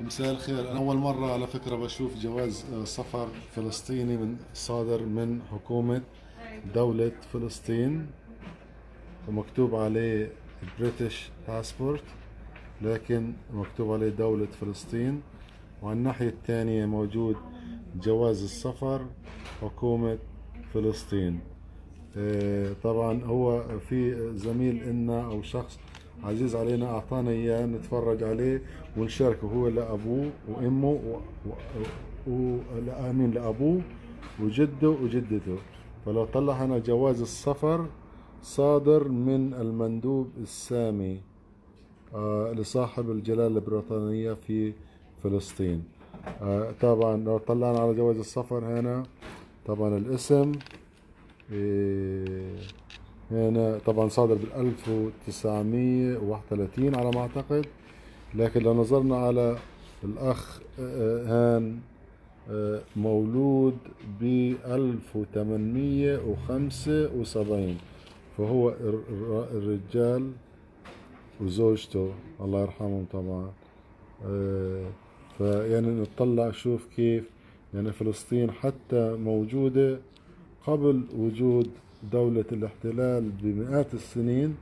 مساء الخير. أنا أول مرة على فكرة بشوف جواز سفر فلسطيني صادر من حكومة دولة فلسطين، ومكتوب عليه بريتش باسبورت، لكن مكتوب عليه دولة فلسطين. وعلى الناحية الثانية موجود جواز السفر حكومة فلسطين. طبعا هو في زميل إلنا أو شخص عزيز علينا أعطانا إياه نتفرج عليه ونشاركه، هو لأبوه وأمه آمين، لأبوه وجده وجدته. فلو طلع هنا جواز السفر صادر من المندوب السامي لصاحب الجلالة البريطانية في فلسطين. طبعا لو طلعنا على جواز السفر هنا، طبعا الاسم إيه، هنا طبعا صادر بال 1931 على ما أعتقد. لكن لو نظرنا على الأخ هان، مولود ب 1875، فهو الرجال وزوجته الله يرحمهم طبعا. آه، فيعني نطلع شوف كيف يعني فلسطين حتى موجودة قبل وجود دولة الاحتلال بمئات السنين،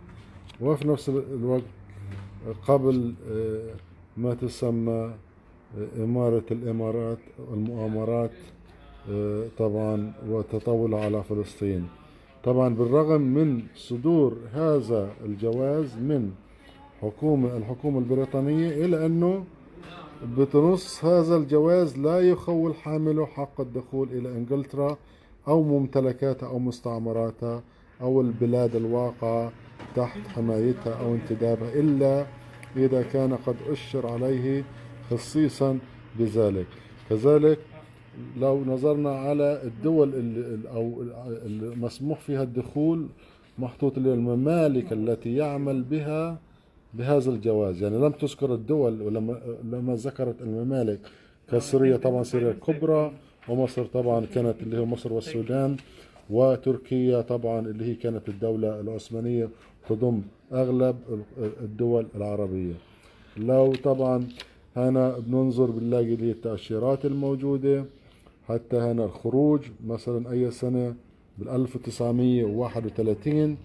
وفي نفس الوقت قبل ما تسمى إمارة الإمارات المؤامرات طبعا وتطاولها على فلسطين. طبعا بالرغم من صدور هذا الجواز من الحكومة البريطانية، إلا أنه بتنص هذا الجواز لا يخول حامله حق الدخول إلى إنجلترا أو ممتلكاتها أو مستعمراتها أو البلاد الواقعة تحت حمايتها أو انتدابها، إلا إذا كان قد أشر عليه خصيصا بذلك. كذلك لو نظرنا على الدول أو المسموح فيها الدخول، محطوط الممالك التي يعمل بها بهذا الجواز. يعني لم تذكر الدول، ولما ذكرت الممالك كسوريا، طبعا سوريا الكبرى، ومصر طبعا كانت اللي هي مصر والسودان، وتركيا طبعا اللي هي كانت الدولة العثمانية تضم أغلب الدول العربية. لو طبعا هنا بننظر بنلاقي اللي هي التأشيرات الموجودة، حتى هنا الخروج مثلا أي سنة بال 1931.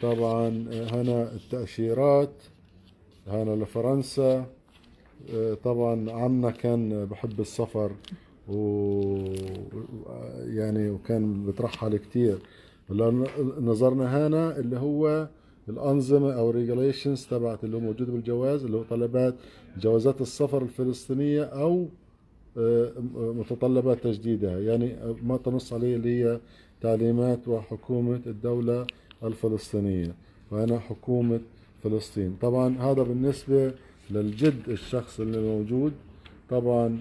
طبعا هنا التأشيرات هنا لفرنسا. طبعا عمنا كان بحب السفر و يعني وكان بترحل كتير. لو نظرنا هنا اللي هو الأنظمة أو ريجوليشنز تبعت اللي هو موجودة بالجواز، اللي هو طلبات جوازات السفر الفلسطينية أو متطلبات تجديدها، يعني ما تنص عليه اللي هي تعليمات وحكومة الدولة الفلسطينية، وهنا حكومة فلسطين. طبعا هذا بالنسبة للجد الشخص اللي موجود. طبعا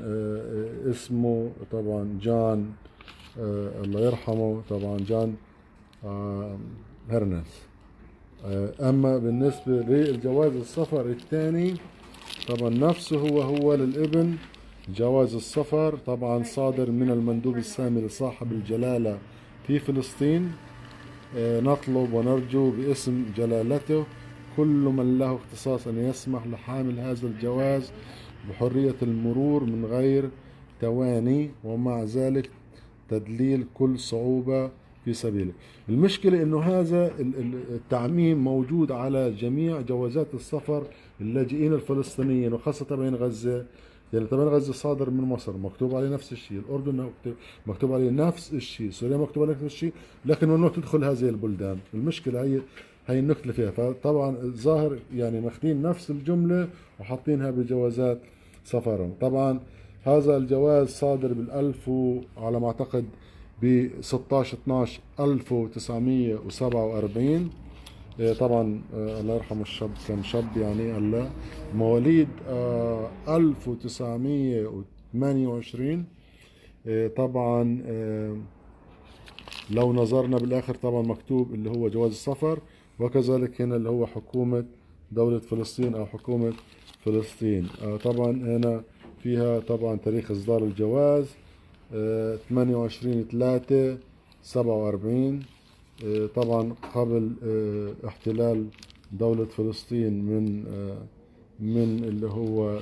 اسمه طبعا جان، الله يرحمه، طبعا جان هرنس. أما بالنسبة للجواز السفر الثاني، طبعا نفسه هو للابن جواز السفر، طبعا صادر من المندوب السامي لصاحب الجلالة في فلسطين. نطلب ونرجو باسم جلالته كل من له اختصاص أن يسمح لحامل هذا الجواز بحرية المرور من غير تواني، ومع ذلك تدليل كل صعوبة في سبيله. المشكلة انه هذا التعميم موجود على جميع جوازات السفر اللاجئين الفلسطينيين، وخاصة بين غزة. يعني طبعا غزة صادر من مصر مكتوب عليه نفس الشيء، الأردن مكتوب عليه نفس الشيء، سوريا مكتوب عليه نفس الشيء، لكن ممنوع تدخل هذه البلدان. المشكلة هي النكتة فيها. فطبعا الظاهر يعني ماخذين نفس الجملة وحاطينها بجوازات سفرهم. طبعا هذا الجواز صادر بالألف على ما أعتقد ب 16 12 1947. طبعا الله يرحمه الشاب كان شاب يعني هلا، مواليد 1928. طبعا لو نظرنا بالاخر طبعا مكتوب اللي هو جواز السفر، وكذلك هنا اللي هو حكومة دولة فلسطين او حكومة فلسطين. طبعا هنا فيها طبعا تاريخ اصدار الجواز 28/3/47. طبعا قبل احتلال دولة فلسطين من من اللي هو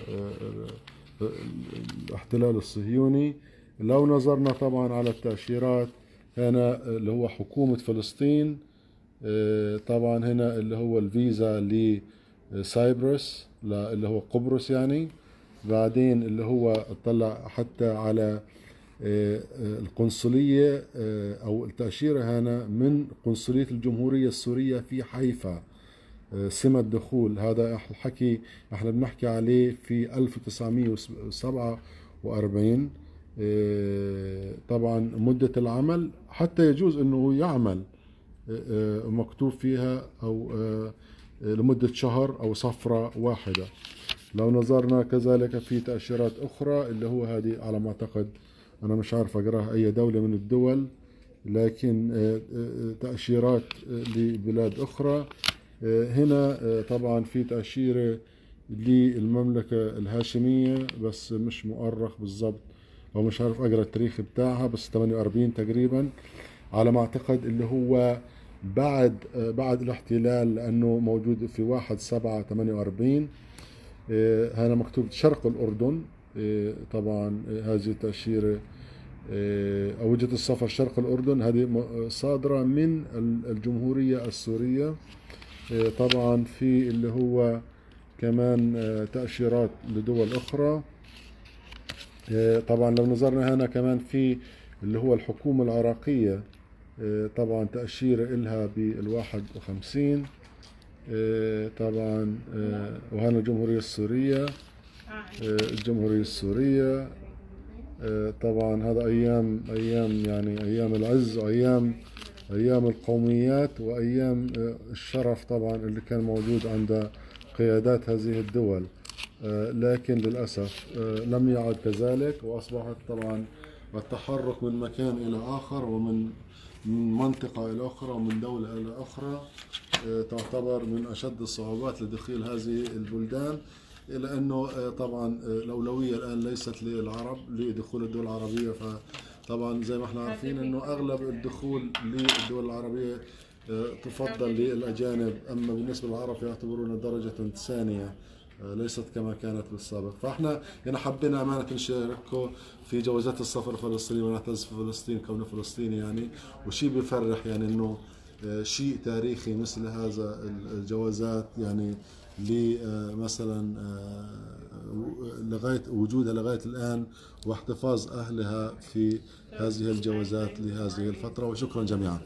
الاحتلال الصهيوني. لو نظرنا طبعا على التأشيرات هنا اللي هو حكومة فلسطين، طبعا هنا اللي هو الفيزا لسايبرس اللي هو قبرص يعني. بعدين اللي هو اطلع حتى على القنصلية أو التأشيرة هنا من قنصلية الجمهورية السورية في حيفا، سمة دخول. هذا الحكي احنا بنحكي عليه في 1947. طبعا مدة العمل حتى يجوز انه يعمل مكتوب فيها او لمدة شهر او صفرة واحدة. لو نظرنا كذلك في تأشيرات اخرى اللي هو هذه على ما اعتقد، انا مش عارف اقراها اي دولة من الدول، لكن تأشيرات لبلاد اخرى. هنا طبعا في تأشيرة للمملكة الهاشمية بس مش مؤرخ بالضبط، او مش عارف اقرا التاريخ بتاعها، بس 48 تقريبا على ما اعتقد، اللي هو بعد الاحتلال، لانه موجود في 1/7/48. هنا مكتوب شرق الاردن. طبعا هذه التأشيرة او وجهة السفر شرق الاردن، هذه صادرة من الجمهورية السورية. طبعا في اللي هو كمان تأشيرات لدول أخرى. طبعا لو نظرنا هنا كمان في اللي هو الحكومة العراقية، طبعا تأشيرة إلها بال51. طبعا وهنا الجمهورية السورية. الجمهورية السورية طبعا هذا أيام يعني أيام العز وأيام القوميات وأيام الشرف طبعا اللي كان موجود عند قيادات هذه الدول. لكن للأسف لم يعد كذلك، وأصبحت طبعا التحرك من مكان إلى آخر ومن منطقة إلى أخرى ومن دولة إلى أخرى تعتبر من أشد الصعوبات لدخول هذه البلدان، إلى أنه طبعا الأولوية الآن ليست للعرب لدخول الدول العربية. فطبعا زي ما احنا عارفين أنه أغلب الدخول للدول العربية تفضل للأجانب، أما بالنسبة للعرب يعتبرون درجة ثانية ليست كما كانت بالسابق. فاحنا يعني حبينا أمانة نشارككم في جوازات السفر الفلسطيني ونعتز في فلسطين كون فلسطيني يعني، وشيء بيفرح يعني انه شيء تاريخي مثل هذا الجوازات يعني مثلا لغاية وجودها لغاية الآن واحتفاظ أهلها في هذه الجوازات لهذه الفترة. وشكرا جميعا.